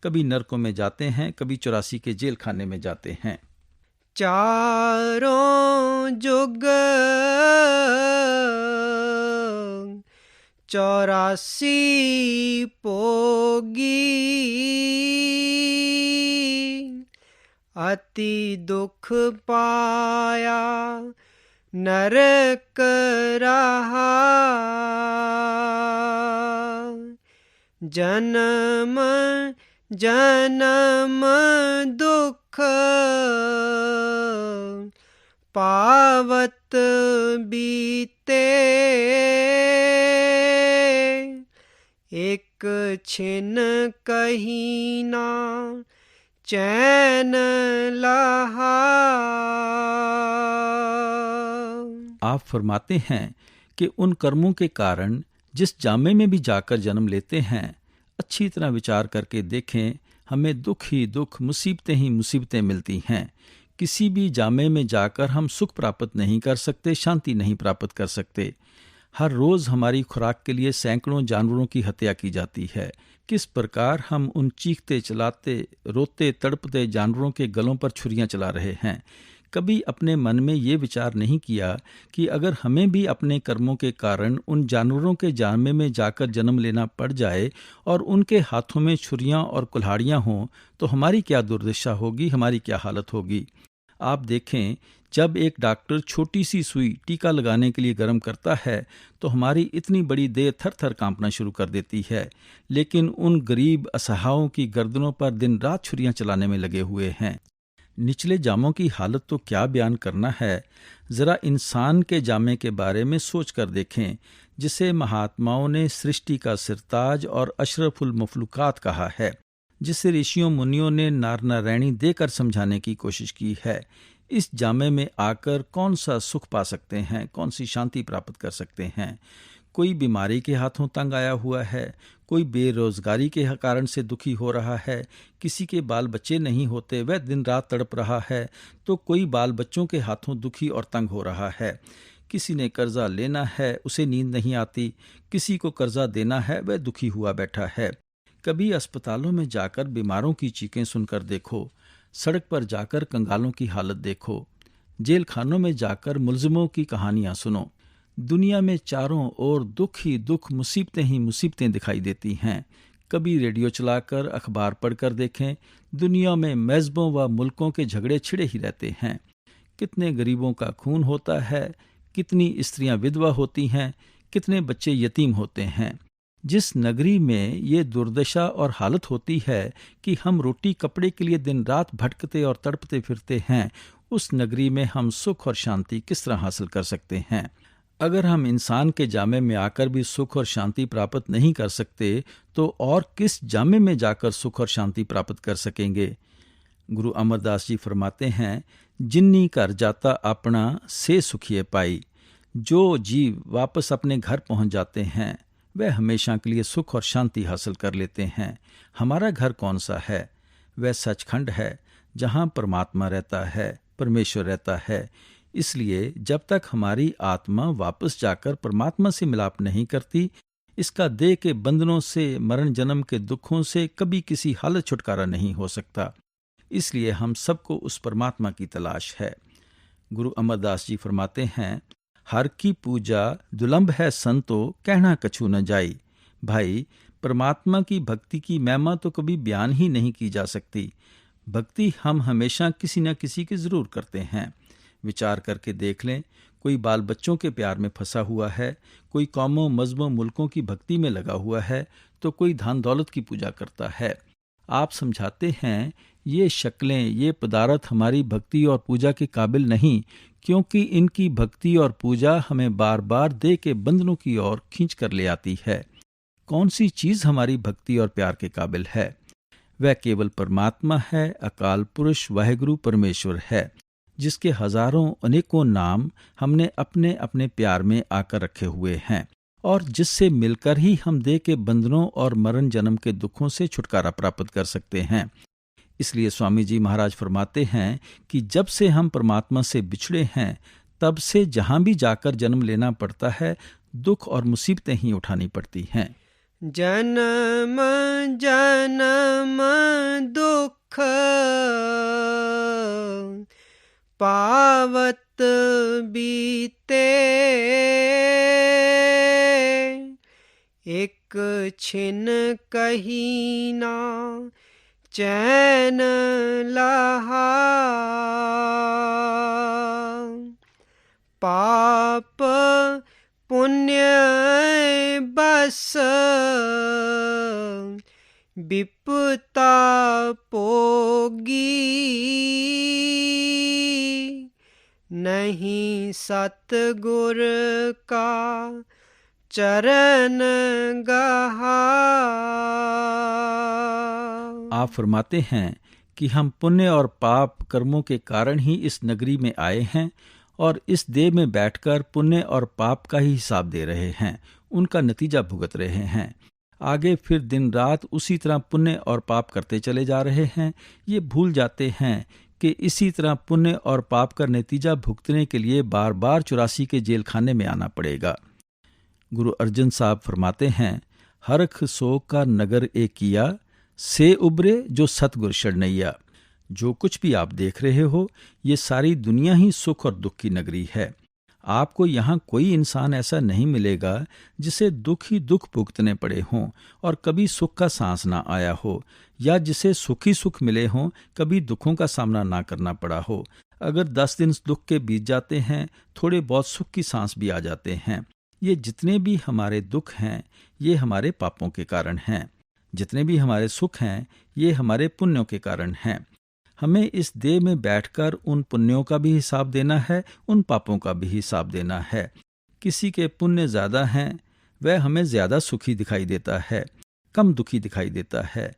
कभी नरकों में जाते हैं, कभी 84 के जेल खाने में जाते हैं। चारों जुग 84 पोगी, अति दुख पाया नरक रहा। जन्म जन्म दुख पावत बीते, एक छिन कहीं ना चैन लहा। आप फरमाते हैं कि उन कर्मों के कारण जिस जामे में भी जाकर जन्म लेते हैं, अच्छी तरह विचार करके देखें, हमें दुख ही दुख, मुसीबतें ही मुसीबतें मिलती हैं। किसी भी जामे में जाकर हम सुख प्राप्त नहीं कर सकते, शांति नहीं प्राप्त कर सकते। हर रोज़ हमारी खुराक के लिए सैकड़ों जानवरों की हत्या की जाती है। किस प्रकार हम उन चीखते, चलाते, रोते, तड़पते जानवरों के गलों पर छुरियां चला रहे हैं। कभी अपने मन में ये विचार नहीं किया कि अगर हमें भी अपने कर्मों के कारण उन जानवरों के जामे में जाकर जन्म लेना पड़ जाए और उनके हाथों में छुरियां और कुल्हाड़ियां हों, तो हमारी क्या दुर्दशा होगी, हमारी क्या हालत होगी। आप देखें, जब एक डॉक्टर छोटी सी सुई टीका लगाने के लिए गर्म करता है तो हमारी इतनी बड़ी देह थर थर कांपना शुरू कर देती है, लेकिन उन गरीब असहायों की गर्दनों पर दिन रात छुरियां चलाने में लगे हुए हैं। निचले जामों की हालत तो क्या बयान करना है। जरा इंसान के जामे के बारे में सोच कर देखें, जिसे महात्माओं ने सृष्टि का सिरताज और अशरफुल मखलूकात कहा है, जिसे ऋषियों मुनियों ने नारनारायणी देकर समझाने की कोशिश की है। इस जामे में आकर कौन सा सुख पा सकते हैं, कौन सी शांति प्राप्त कर सकते हैं। कोई बीमारी के हाथों तंग आया हुआ है, कोई बेरोजगारी के कारण से दुखी हो रहा है, किसी के बाल बच्चे नहीं होते, वह दिन रात तड़प रहा है, तो कोई बाल बच्चों के हाथों दुखी और तंग हो रहा है। किसी ने कर्जा लेना है, उसे नींद नहीं आती, किसी को कर्जा देना है, वह दुखी हुआ बैठा है। कभी अस्पतालों में जाकर बीमारों की चीखें सुनकर देखो, सड़क पर जाकर कंगालों की हालत देखो, जेल खानों में जाकर मुलजिमों की कहानियां सुनो। दुनिया में चारों ओर दुख ही दुख, मुसीबतें ही मुसीबतें दिखाई देती हैं। कभी रेडियो चलाकर, अखबार पढ़कर देखें, दुनिया में मज़हबों व मुल्कों के झगड़े छिड़े ही रहते हैं। कितने गरीबों का खून होता है, कितनी स्त्रियां विधवा होती हैं, कितने बच्चे यतीम होते हैं। जिस नगरी में ये दुर्दशा और हालत होती है कि हम रोटी कपड़े के लिए दिन रात भटकते और तड़पते फिरते हैं, उस नगरी में हम सुख और शांति किस तरह हासिल कर सकते हैं। अगर हम इंसान के जामे में आकर भी सुख और शांति प्राप्त नहीं कर सकते, तो और किस जामे में जाकर सुख और शांति प्राप्त कर सकेंगे। गुरु अमरदास जी फरमाते हैं, जिन्नी कर जाता अपना से सुखिए पाई। जो जीव वापस अपने घर पहुंच जाते हैं, वह हमेशा के लिए सुख और शांति हासिल कर लेते हैं। हमारा घर कौन सा है? वह सचखंड है, जहाँ परमात्मा रहता है, परमेश्वर रहता है। इसलिए जब तक हमारी आत्मा वापस जाकर परमात्मा से मिलाप नहीं करती, इसका देह के बंधनों से, मरण जन्म के दुखों से कभी किसी हालत छुटकारा नहीं हो सकता। इसलिए हम सबको उस परमात्मा की तलाश है। गुरु अमरदास जी फरमाते हैं, हर की पूजा दुलंभ है संतो, कहना कछु न जाई। भाई, परमात्मा की भक्ति की महिमा तो कभी बयान ही नहीं की जा सकती। भक्ति हम हमेशा किसी न किसी की जरूर करते हैं। विचार करके देख लें, कोई बाल बच्चों के प्यार में फंसा हुआ है, कोई कौमों, मजहबों, मुल्कों की भक्ति में लगा हुआ है, तो कोई धन दौलत की पूजा करता है। आप समझाते हैं, ये शक्लें, ये पदार्थ हमारी भक्ति और पूजा के काबिल नहीं, क्योंकि इनकी भक्ति और पूजा हमें बार बार देह के बंधनों की ओर खींच कर ले आती है। कौन सी चीज हमारी भक्ति और प्यार के काबिल है? वह केवल परमात्मा है, अकाल पुरुष वाहेगुरु परमेश्वर है, जिसके हजारों अनेकों नाम हमने अपने अपने प्यार में आकर रखे हुए हैं और जिससे मिलकर ही हम देह के बंधनों और मरण जन्म के दुखों से छुटकारा प्राप्त कर सकते हैं। इसलिए स्वामी जी महाराज फरमाते हैं कि जब से हम परमात्मा से बिछड़े हैं, तब से जहां भी जाकर जन्म लेना पड़ता है, दुख और मुसीबतें ही उठानी पड़ती हैं। जन्म जन्म दुख पावत बीते, एक छिन कहीं ना चैन लहा। पाप पुण्य बस विपता पोगी, नहीं सतगुर का चरण गहा। आप फरमाते हैं कि हम पुण्य और पाप कर्मों के कारण ही इस नगरी में आए हैं और इस देह में बैठकर पुण्य और पाप का ही हिसाब दे रहे हैं, उनका नतीजा भुगत रहे हैं। आगे फिर दिन रात उसी तरह पुण्य और पाप करते चले जा रहे हैं। ये भूल जाते हैं कि इसी तरह पुण्य और पाप का नतीजा भुगतने के लिए बार बार 84 के जेल खाने में आना पड़ेगा। गुरु अर्जन साहब फरमाते हैं, हरख सोक का नगर एक किया, से उबरे जो सतगुर शरणैया। जो कुछ भी आप देख रहे हो, ये सारी दुनिया ही सुख और दुख की नगरी है। आपको यहाँ कोई इंसान ऐसा नहीं मिलेगा जिसे दुख ही दुख भुगतने पड़े हों और कभी सुख का सांस ना आया हो, या जिसे सुख ही सुख मिले हों, कभी दुखों का सामना ना करना पड़ा हो। अगर 10 दिन दुख के बीत जाते हैं, थोड़े बहुत सुख की सांस भी आ जाते हैं। ये जितने भी हमारे दुख हैं, ये हमारे पापों के कारण हैं। जितने भी हमारे सुख हैं, ये हमारे पुण्यों के कारण हैं। हमें इस देह में बैठकर उन पुण्यों का भी हिसाब देना है, उन पापों का भी हिसाब देना है। किसी के पुण्य ज्यादा हैं, वह हमें ज्यादा सुखी दिखाई देता है, कम दुखी दिखाई देता है।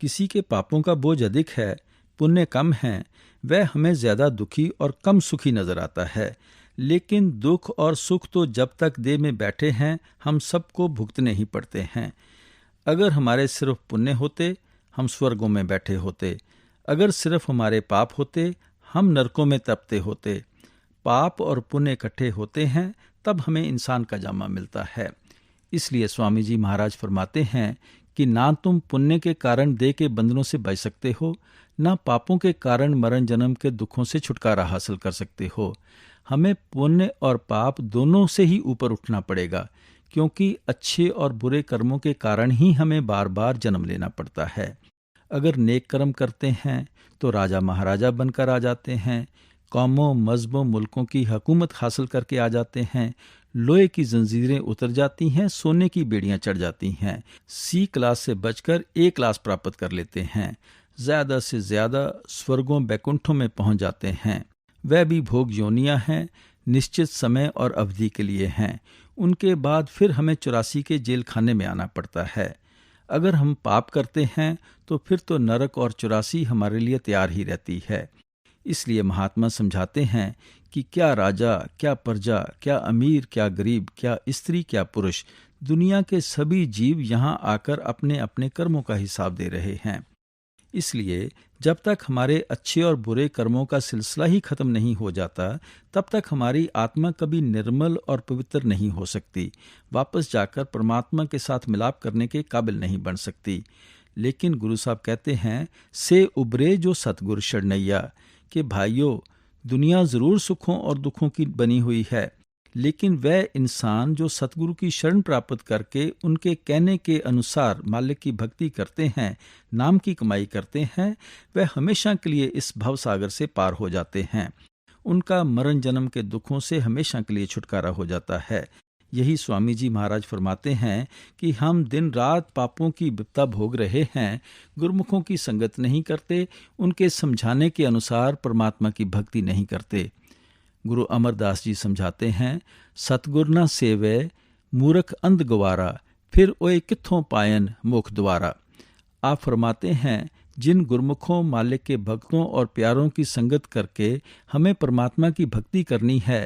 किसी के पापों का बोझ अधिक है, पुण्य कम है, वह हमें ज्यादा दुखी और कम सुखी नजर आता है। लेकिन दुख और सुख तो जब तक देह में बैठे हैं, हम सबको भुगतने ही पड़ते हैं। अगर हमारे सिर्फ पुण्य होते, हम स्वर्गों में बैठे होते। अगर सिर्फ हमारे पाप होते, हम नरकों में तपते होते। पाप और पुण्य इकट्ठे होते हैं, तब हमें इंसान का जामा मिलता है। इसलिए स्वामी जी महाराज फरमाते हैं कि ना तुम पुण्य के कारण देह के बंधनों से बच सकते हो, ना पापों के कारण मरण जन्म के दुखों से छुटकारा हासिल कर सकते हो। हमें पुण्य और पाप दोनों से ही ऊपर उठना पड़ेगा, क्योंकि अच्छे और बुरे कर्मों के कारण ही हमें बार बार जन्म लेना पड़ता है। अगर नेक कर्म करते हैं तो राजा महाराजा बनकर आ जाते हैं, कौमों मजहबों मुल्कों की हुकूमत हासिल करके आ जाते हैं, लोहे की जंजीरें उतर जाती हैं, सोने की बेड़ियां चढ़ जाती हैं, सी क्लास से बचकर ए क्लास प्राप्त कर लेते हैं, ज्यादा से ज्यादा स्वर्गों बैकुंठों में पहुंच जाते हैं। वह भी भोग योनियां हैं, निश्चित समय और अवधि के लिए हैं। उनके बाद फिर हमें 84 के जेल खाने में आना पड़ता है। अगर हम पाप करते हैं तो फिर तो नरक और 84 हमारे लिए तैयार ही रहती है। इसलिए महात्मा समझाते हैं कि क्या राजा, क्या प्रजा, क्या अमीर, क्या गरीब, क्या स्त्री, क्या पुरुष, दुनिया के सभी जीव यहाँ आकर अपने अपने कर्मों का हिसाब दे रहे हैं। इसलिए जब तक हमारे अच्छे और बुरे कर्मों का सिलसिला ही खत्म नहीं हो जाता, तब तक हमारी आत्मा कभी निर्मल और पवित्र नहीं हो सकती, वापस जाकर परमात्मा के साथ मिलाप करने के काबिल नहीं बन सकती। लेकिन गुरु साहब कहते हैं, से उबरे जो सतगुर शरणैया, कि भाइयों, दुनिया जरूर सुखों और दुखों की बनी हुई है, लेकिन वह इंसान जो सतगुरु की शरण प्राप्त करके उनके कहने के अनुसार मालिक की भक्ति करते हैं, नाम की कमाई करते हैं, वह हमेशा के लिए इस भवसागर से पार हो जाते हैं। उनका मरण जन्म के दुखों से हमेशा के लिए छुटकारा हो जाता है। यही स्वामी जी महाराज फरमाते हैं कि हम दिन रात पापों की विपदा भोग रहे हैं, गुरुमुखों की संगत नहीं करते, उनके समझाने के अनुसार परमात्मा की भक्ति नहीं करते। गुरु अमरदास जी समझाते हैं, सतगुर न सेवे मूर्ख अंध गवारा, फिर ओए कित्थों पायन मुख द्वारा। आप फरमाते हैं, जिन गुरमुखों मालिक के भक्तों और प्यारों की संगत करके हमें परमात्मा की भक्ति करनी है,